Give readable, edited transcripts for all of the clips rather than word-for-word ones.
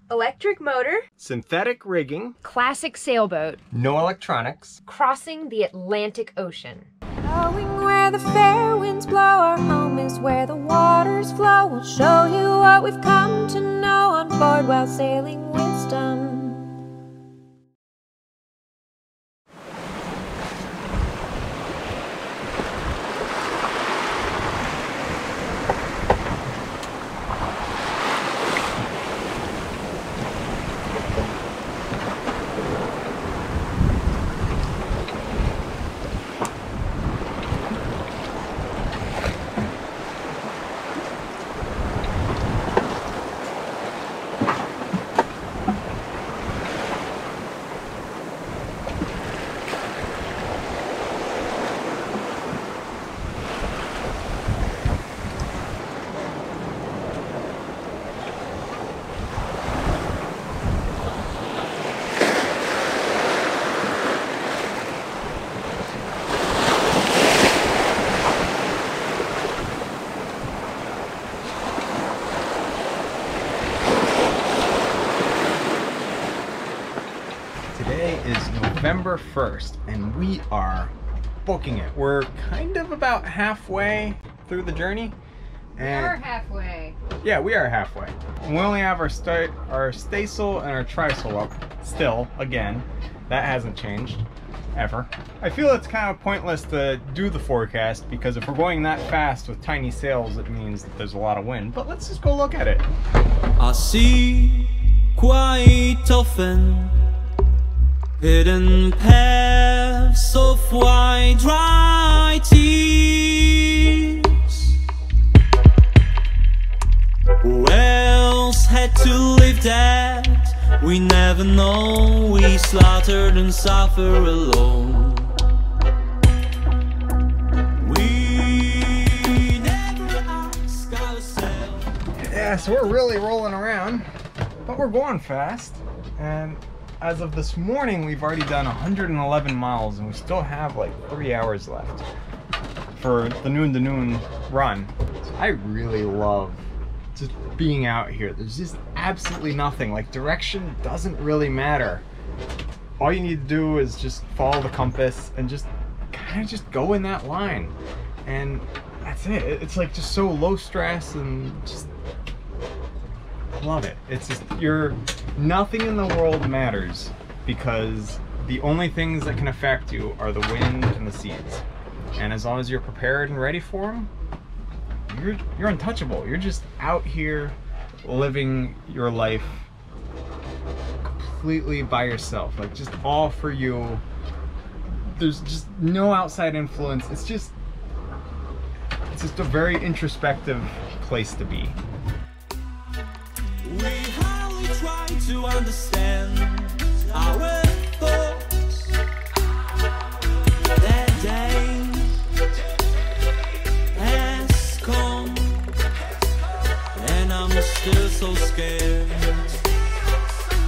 Electric motor. Synthetic rigging. Classic sailboat. No electronics. Crossing the Atlantic Ocean. Going where the fair winds blow, our home is where the waters flow. We'll show you what we've come to know on board while sailing wisdom. Today is November 1st and we are booking it. We're kind of about halfway through the journey. And We are halfway. Yeah, we are halfway. We only have our staysail and our trysail up still, again. That hasn't changed, ever. I feel it's kind of pointless to do the forecast because if we're going that fast with tiny sails, it means that there's a lot of wind. But let's just go look at it. I see quite often hidden paths of white dry tears. Who else had to live that? We never know. We slaughtered and suffer alone. We never ask ourselves. Yeah, so we're really rolling around, but we're going fast. And as of this morning, we've already done 111 miles and we still have like 3 hours left for the noon to noon run. I really love just being out here. There's just absolutely nothing. Like, direction doesn't really matter. All you need to do is just follow the compass and just kind of just go in that line. And that's it. It's like just so low stress and just love it. It's just, nothing in the world matters because the only things that can affect you are the wind and the seas. And as long as you're prepared and ready for them, you're untouchable. You're just out here living your life completely by yourself, like just all for you. There's just no outside influence. It's just a very introspective place to be. We hardly try to understand our thoughts. That day has come, and I'm still so scared.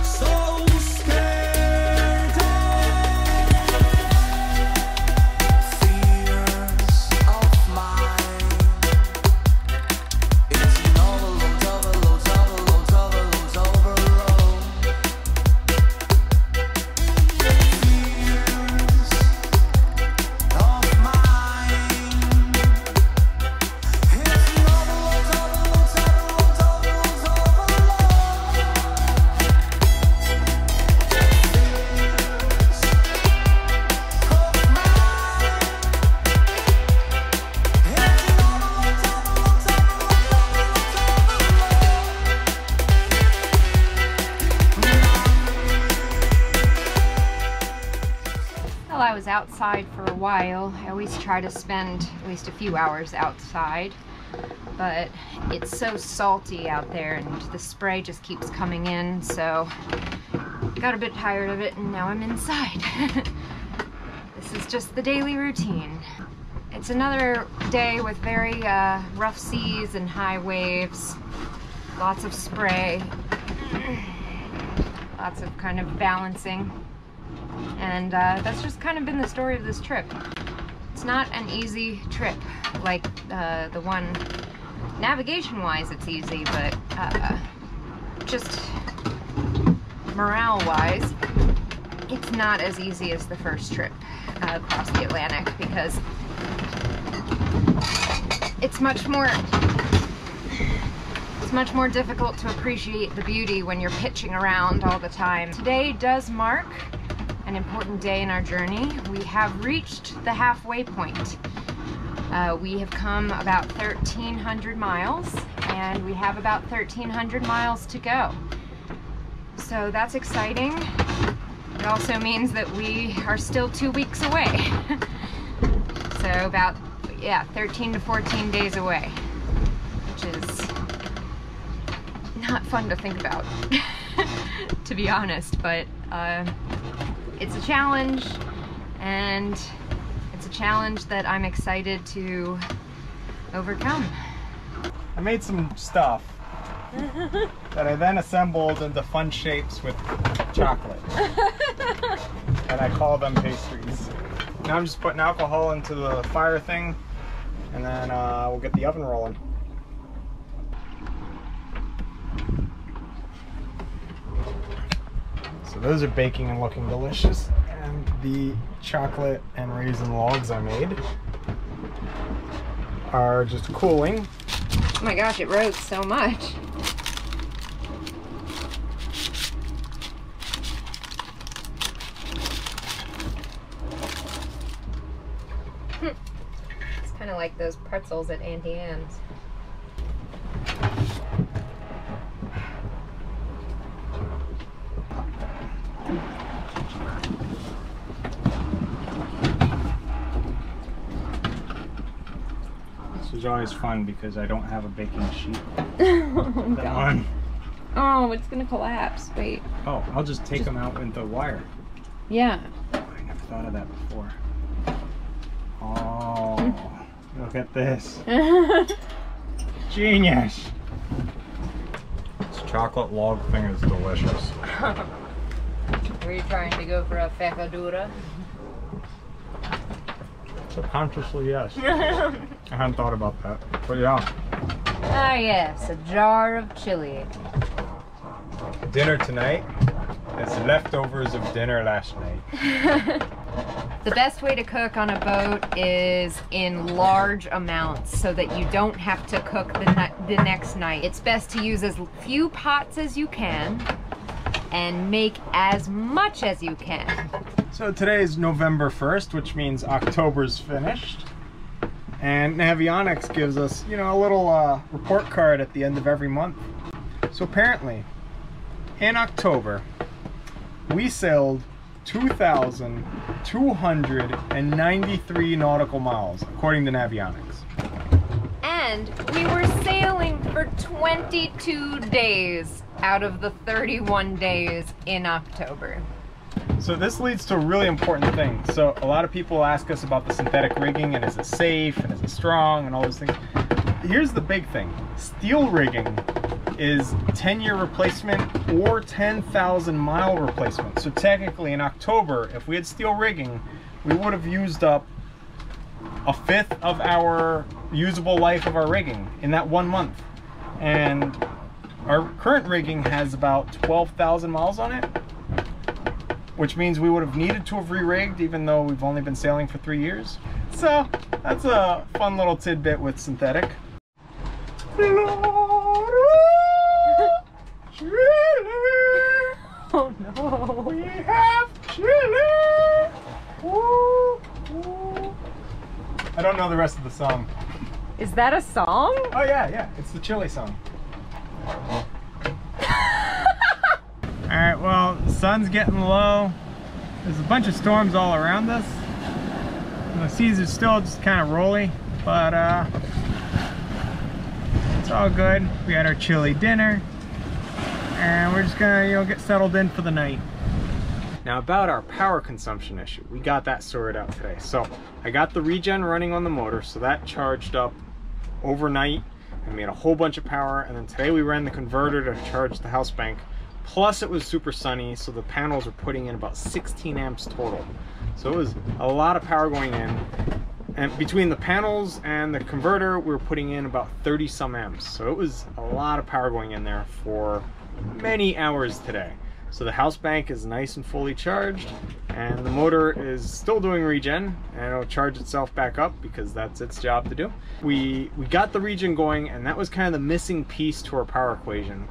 So scared of fears of mine. It's an overload, overload, overload, overload, overload. Fears of mine. It's an overload, overload, overload, overload, Well, I was outside for a while. I always try to spend at least a few hours outside, but it's so salty out there and the spray just keeps coming in, so I got a bit tired of it and now I'm inside. This is just the daily routine. It's another day with very rough seas and high waves, lots of spray, lots of kind of balancing. And that's just kind of been the story of this trip. It's not an easy trip like the one navigation-wise it's easy, but just morale-wise, it's not as easy as the first trip across the Atlantic, because it's much more difficult to appreciate the beauty when you're pitching around all the time. Today does mark an important day in our journey. We have reached the halfway point. We have come about 1,300 miles, and we have about 1,300 miles to go. So that's exciting. It also means that we are still 2 weeks away. So about, yeah, 13 to 14 days away, which is not fun to think about, to be honest, but it's a challenge, and it's a challenge that I'm excited to overcome. I made some stuff that I then assembled into fun shapes with chocolate. And I call them pastries. Now I'm just putting alcohol into the fire thing, and then we'll get the oven rolling. So those are baking and looking delicious. And the chocolate and raisin logs I made are just cooling. Oh my gosh, it rose so much. It's kind of like those pretzels at Auntie Anne's. This is always fun because I don't have a baking sheet. Oh, God. Oh, it's gonna collapse. Wait. Oh, I'll just take them out with the wire. Yeah. I never thought of that before. Oh, look at this. Genius. This chocolate log thing is delicious. Were you trying to go for a facadura? Subconsciously, yes. I hadn't thought about that, but yeah. Ah yes, a jar of chili. Dinner tonight is leftovers of dinner last night. The best way to cook on a boat is in large amounts so that you don't have to cook the next night. It's best to use as few pots as you can and make as much as you can. So today is November 1st, which means October's finished. And Navionics gives us, you know, a little report card at the end of every month. So apparently, in October, we sailed 2,293 nautical miles, according to Navionics. And we were sailing for 22 days out of the 31 days in October. So this leads to a really important thing. So a lot of people ask us about the synthetic rigging, and is it safe, and is it strong, and all those things. Here's the big thing. Steel rigging is 10-year replacement or 10,000 mile replacement. So technically in October, if we had steel rigging, we would have used up a fifth of our usable life of our rigging in that 1 month. And our current rigging has about 12,000 miles on it, which means we would have needed to have re-rigged even though we've only been sailing for 3 years. So that's a fun little tidbit with synthetic. Oh no. We have chili! Woo, woo. I don't know the rest of the song. Is that a song? Oh yeah, it's the chili song. Alright, well, the sun's getting low. There's a bunch of storms all around us. And the seas are still just kind of rolly, but it's all good. We had our chili dinner, and we're just gonna, you know, get settled in for the night. Now about our power consumption issue, we got that sorted out today. So I got the regen running on the motor, so that charged up overnight and made a whole bunch of power. And then today we ran the converter to charge the house bank. Plus it was super sunny, so the panels were putting in about 16 amps total. So it was a lot of power going in. And between the panels and the converter, we were putting in about 30 some amps. So it was a lot of power going in there for many hours today. So the house bank is nice and fully charged, and the motor is still doing regen, and it'll charge itself back up because that's its job to do. We got the regen going, and that was kind of the missing piece to our power equation.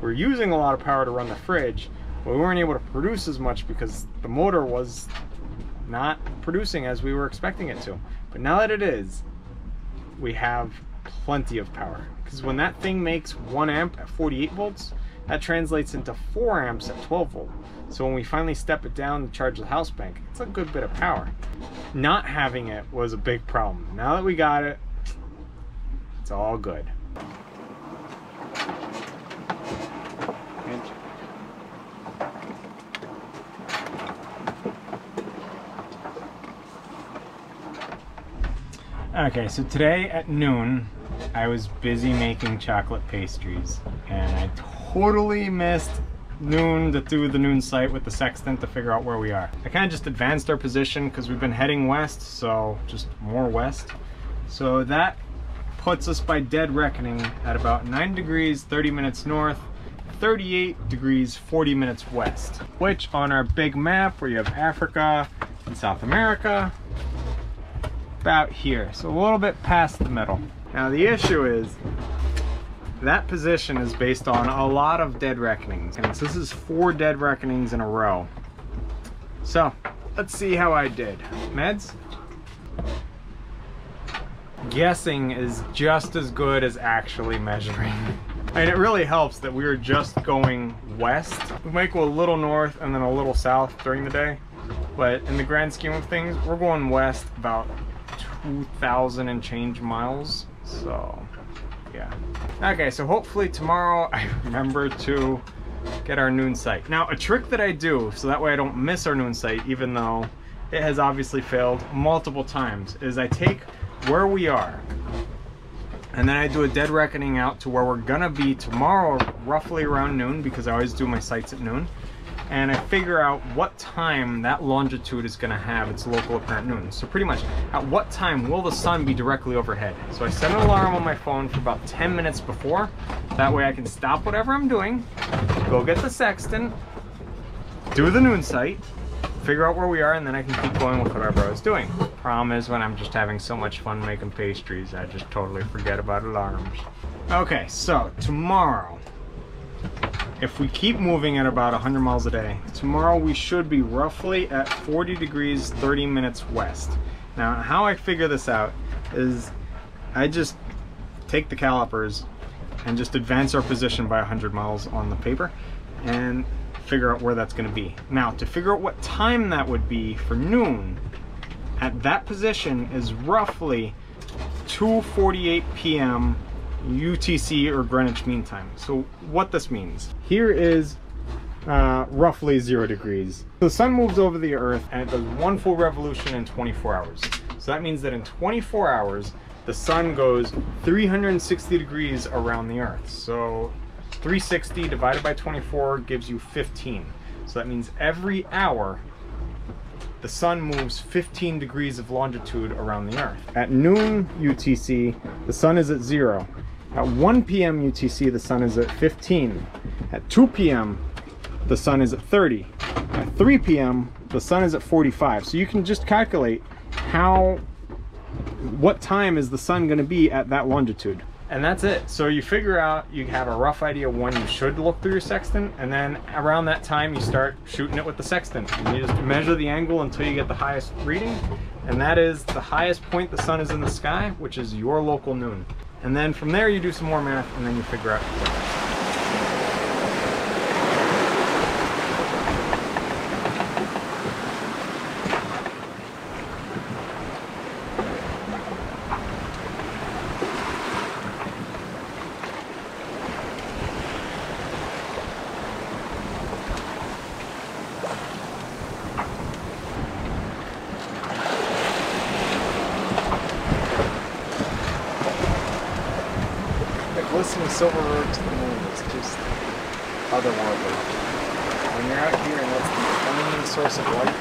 We're using a lot of power to run the fridge, but we weren't able to produce as much because the motor was not producing as we were expecting it to. But now that it is, we have plenty of power, because when that thing makes 1 amp at 48 volts, that translates into 4 amps at 12 volt. So when we finally step it down to charge the house bank, it's a good bit of power. Not having it was a big problem. Now that we got it, it's all good. Okay, so today at noon, I was busy making chocolate pastries, and I totally missed noon to do the noon sight with the sextant to figure out where we are. I kind of just advanced our position because we've been heading west, so just more west. So that puts us by dead reckoning at about 9 degrees 30 minutes north, 38 degrees 40 minutes west, which on our big map where you have Africa and South America, about here, so a little bit past the middle. Now the issue is that position is based on a lot of dead reckonings, and so this is 4 dead reckonings in a row. So let's see how I did. Meds? Guessing is just as good as actually measuring. And it really helps that we were just going west. We might go a little north and then a little south during the day, but in the grand scheme of things, we're going west about 2,000 and change miles. So yeah. Okay, so hopefully tomorrow I remember to get our noon sight. Now a trick that I do so that way I don't miss our noon sight, even though it has obviously failed multiple times, is I take where we are and then I do a dead reckoning out to where we're gonna be tomorrow roughly around noon, because I always do my sights at noon, and I figure out what time that longitude is gonna have its local apparent noon. So pretty much, at what time will the sun be directly overhead? So I set an alarm on my phone for about 10 minutes before. That way I can stop whatever I'm doing, go get the sextant, do the noon sight, figure out where we are, and then I can keep going with whatever I was doing. Problem is, when I'm just having so much fun making pastries, I just totally forget about alarms. Okay, so tomorrow, if we keep moving at about 100 miles a day, tomorrow we should be roughly at 40 degrees 30 minutes west. Now how I figure this out is I just take the calipers and just advance our position by 100 miles on the paper and figure out where that's going to be. Now to figure out what time that would be for noon, at that position is roughly 2:48 p.m. UTC or Greenwich Mean Time. So what this means, here is roughly 0 degrees. The sun moves over the earth and it does 1 full revolution in 24 hours. So that means that in 24 hours, the sun goes 360 degrees around the earth. So 360 divided by 24 gives you 15. So that means every hour, the sun moves 15 degrees of longitude around the earth. At noon UTC, the sun is at 0. At 1 p.m. UTC, the sun is at 15. At 2 p.m., the sun is at 30. At 3 p.m., the sun is at 45. So you can just calculate what time is the sun going to be at that longitude. And that's it. So you figure out, you have a rough idea of when you should look through your sextant, and then around that time you start shooting it with the sextant. And you just measure the angle until you get the highest reading, and that is the highest point the sun is in the sky, which is your local noon. And then from there you do some more math, and then you figure out the difference. Glistening silver road to the moon is just otherworldly. When you're out here and that's the only source of light,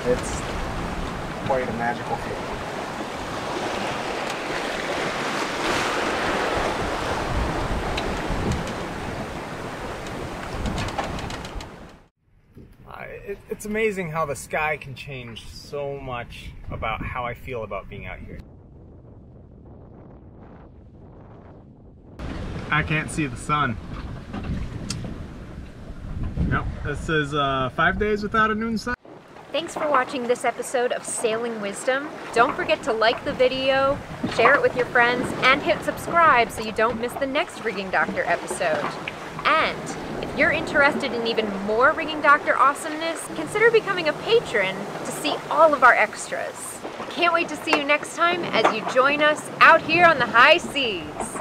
it's quite a magical feeling. it's amazing how the sky can change so much about how I feel about being out here. I can't see the sun. Nope, this is 5 days without a noon sun. Thanks for watching this episode of Sailing Wisdom. Don't forget to like the video, share it with your friends, and hit subscribe so you don't miss the next Rigging Doctor episode. And if you're interested in even more Rigging Doctor awesomeness, consider becoming a patron to see all of our extras. Can't wait to see you next time as you join us out here on the high seas.